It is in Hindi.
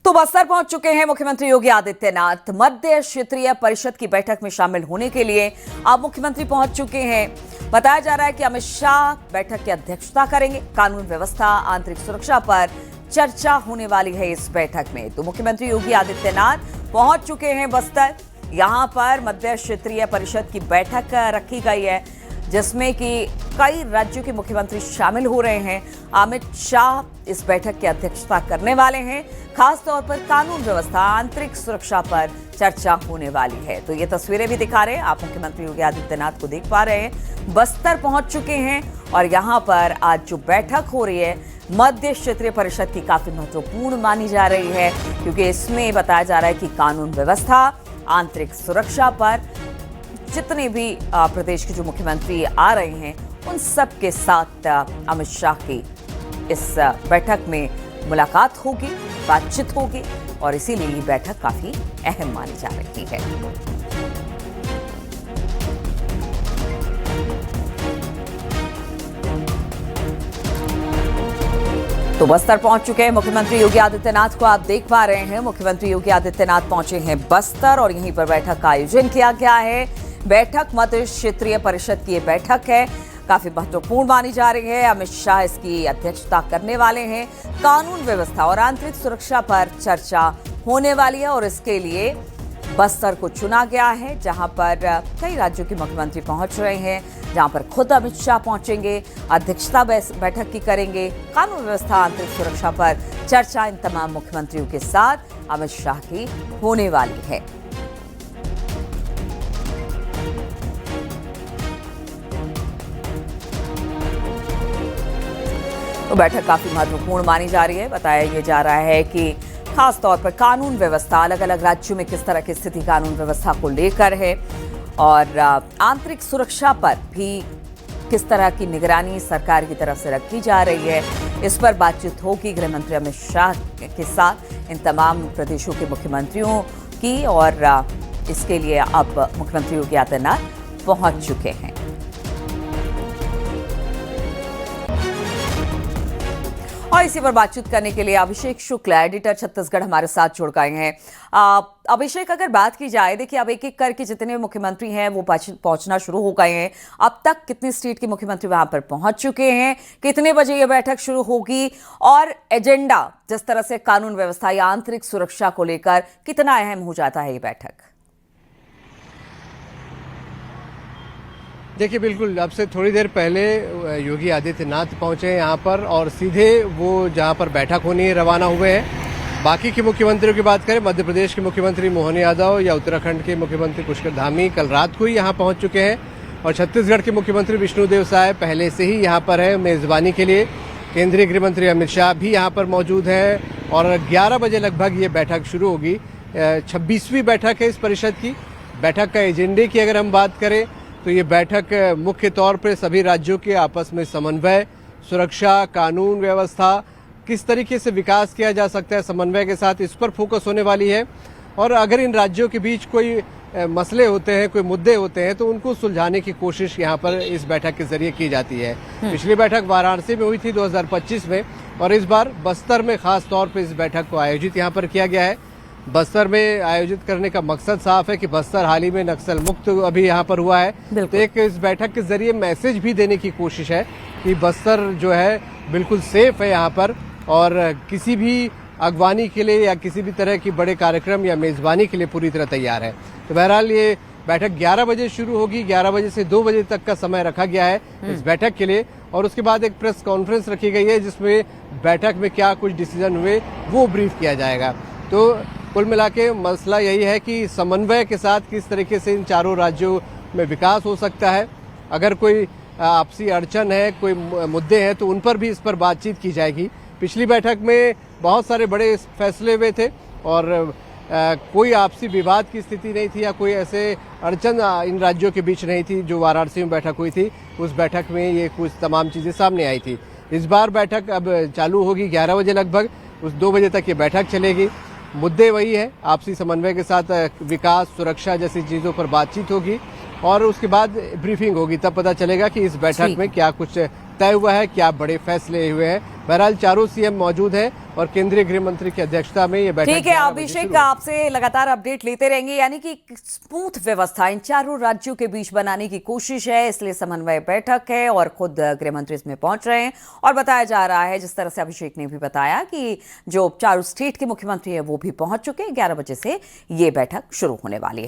तो बस्तर पहुंच चुके हैं मुख्यमंत्री योगी आदित्यनाथ। मध्य क्षेत्रीय परिषद की बैठक में शामिल होने के लिए अब मुख्यमंत्री पहुंच चुके हैं। बताया जा रहा है कि अमित शाह बैठक की अध्यक्षता करेंगे। कानून व्यवस्था, आंतरिक सुरक्षा पर चर्चा होने वाली है इस बैठक में। तो मुख्यमंत्री योगी आदित्यनाथ पहुंच चुके हैं बस्तर। यहां पर मध्य क्षेत्रीय परिषद की बैठक रखी गई है, जिसमें कि कई राज्यों के मुख्यमंत्री शामिल हो रहे हैं। अमित शाह इस बैठक की अध्यक्षता करने वाले हैं। खास तौर पर कानून व्यवस्था, आंतरिक सुरक्षा पर चर्चा होने वाली है। तो ये तस्वीरें भी दिखा रहे हैं, आप मुख्यमंत्री योगी आदित्यनाथ को देख पा रहे हैं। बस्तर पहुंच चुके हैं और यहाँ पर आज जो बैठक हो रही है मध्य क्षेत्रीय परिषद की, काफी महत्वपूर्ण मानी जा रही है, क्योंकि इसमें बताया जा रहा है कि कानून व्यवस्था, आंतरिक सुरक्षा पर जितने भी प्रदेश के जो मुख्यमंत्री आ रहे हैं उन सब के साथ अमित शाह की इस बैठक में मुलाकात होगी, बातचीत होगी और इसीलिए ये बैठक काफी अहम मानी जा रही है। तो बस्तर पहुंच चुके हैं मुख्यमंत्री योगी आदित्यनाथ को आप देख पा रहे हैं। मुख्यमंत्री योगी आदित्यनाथ पहुंचे हैं बस्तर और यहीं पर बैठक का आयोजन किया गया है। बैठक मध्य क्षेत्रीय परिषद की ये बैठक है, काफी महत्वपूर्ण मानी जा रही है। अमित शाह इसकी अध्यक्षता करने वाले हैं। कानून व्यवस्था और आंतरिक सुरक्षा पर चर्चा होने वाली है और इसके लिए बस्तर को चुना गया है, जहां पर कई राज्यों के मुख्यमंत्री पहुंच रहे हैं, जहां पर खुद अमित शाह पहुंचेंगे, अध्यक्षता बैठक की करेंगे। कानून व्यवस्था, आंतरिक सुरक्षा पर चर्चा इन तमाम मुख्यमंत्रियों के साथ अमित शाह की होने वाली है। तो बैठक काफी महत्वपूर्ण मानी जा रही है। बताया ये जा रहा है कि खास तौर पर कानून व्यवस्था, अलग अलग राज्यों में किस तरह की स्थिति कानून व्यवस्था को लेकर है और आंतरिक सुरक्षा पर भी किस तरह की निगरानी सरकार की तरफ से रखी जा रही है, इस पर बातचीत होगी गृह मंत्री अमित शाह के साथ इन तमाम प्रदेशों के मुख्यमंत्रियों की। और इसके लिए अब मुख्यमंत्री योगी आदित्यनाथ पहुंच चुके हैं। और इसी पर बातचीत करने के लिए अभिषेक शुक्ल, एडिटर छत्तीसगढ़, हमारे साथ जुड़ गए हैं। अभिषेक, अगर बात की जाए, देखिए अब एक एक करके जितने मुख्यमंत्री हैं वो पहुंचना शुरू हो गए हैं। अब तक कितनी स्टेट के मुख्यमंत्री वहां पर पहुंच चुके हैं, कितने बजे ये बैठक शुरू होगी और एजेंडा जिस तरह से कानून व्यवस्था या आंतरिक सुरक्षा को लेकर कितना अहम हो जाता है ये बैठक? देखिए, बिल्कुल अब से थोड़ी देर पहले योगी आदित्यनाथ पहुंचे यहाँ पर और सीधे वो जहाँ पर बैठक होनी है रवाना हुए हैं। बाकी के मुख्यमंत्रियों की बात करें, मध्य प्रदेश के मुख्यमंत्री मोहन यादव या उत्तराखंड के मुख्यमंत्री पुष्कर धामी कल रात को ही यहाँ पहुँच चुके हैं और छत्तीसगढ़ के मुख्यमंत्री विष्णुदेव साय पहले से ही यहाँ पर है मेज़बानी के लिए। केंद्रीय गृह मंत्री अमित शाह भी यहाँ पर मौजूद हैं और 11 बजे लगभग ये बैठक शुरू होगी। 26वीं बैठक है इस परिषद की। बैठक का एजेंडे की अगर हम बात करें तो ये बैठक मुख्य तौर पर सभी राज्यों के आपस में समन्वय, सुरक्षा, कानून व्यवस्था, किस तरीके से विकास किया जा सकता है समन्वय के साथ, इस पर फोकस होने वाली है। और अगर इन राज्यों के बीच कोई मसले होते हैं, कोई मुद्दे होते हैं, तो उनको सुलझाने की कोशिश यहाँ पर इस बैठक के जरिए की जाती है। पिछली बैठक वाराणसी में हुई थी 2025 में और इस बार बस्तर में खास तौर पर इस बैठक को आयोजित यहाँ पर किया गया है। बस्तर में आयोजित करने का मकसद साफ है कि बस्तर हाल ही में नक्सल मुक्त अभी यहाँ पर हुआ है, तो एक इस बैठक के जरिए मैसेज भी देने की कोशिश है कि बस्तर जो है बिल्कुल सेफ है यहाँ पर और किसी भी अगवानी के लिए या किसी भी तरह की बड़े कार्यक्रम या मेज़बानी के लिए पूरी तरह तैयार है। तो बहरहाल ये बैठक 11 बजे शुरू होगी। 11 बजे से 2 बजे तक का समय रखा गया है इस बैठक के लिए और उसके बाद एक प्रेस कॉन्फ्रेंस रखी गई है जिसमें बैठक में क्या कुछ डिसीजन हुए वो ब्रीफ किया जाएगा। तो कुल मिला के मसला यही है कि समन्वय के साथ किस तरीके से इन चारों राज्यों में विकास हो सकता है। अगर कोई आपसी अड़चन है, कोई मुद्दे हैं, तो उन पर भी इस पर बातचीत की जाएगी। पिछली बैठक में बहुत सारे बड़े फैसले हुए थे और कोई आपसी विवाद की स्थिति नहीं थी या कोई ऐसे अड़चन इन राज्यों के बीच नहीं थी। जो वाराणसी में बैठक हुई थी उस बैठक में ये कुछ तमाम चीज़ें सामने आई थी। इस बार बैठक अब चालू होगी 11 बजे लगभग, उस 2 बजे तक ये बैठक चलेगी। मुद्दे वही है, आपसी समन्वय के साथ विकास, सुरक्षा जैसी चीज़ों पर बातचीत होगी और उसके बाद ब्रीफिंग होगी, तब पता चलेगा कि इस बैठक में क्या कुछ तय हुआ है, क्या बड़े फैसले हुए हैं। बहरहाल चारों सीएम मौजूद हैं और केंद्रीय गृह मंत्री की अध्यक्षता में ये बैठक ठीक है 11 बजे अभिषेक, शुरू होगी। आपसे लगातार अपडेट लेते रहेंगे। यानी कि स्मूथ व्यवस्था इन चारों राज्यों के बीच बनाने की कोशिश है, इसलिए समन्वय बैठक है और खुद गृह मंत्री इसमें पहुंच रहे हैं। और बताया जा रहा है, जिस तरह से अभिषेक ने भी बताया, कि जो चारों स्टेट के मुख्यमंत्री है वो भी पहुंच चुके हैं। 11 बजे से ये बैठक शुरू होने वाली है।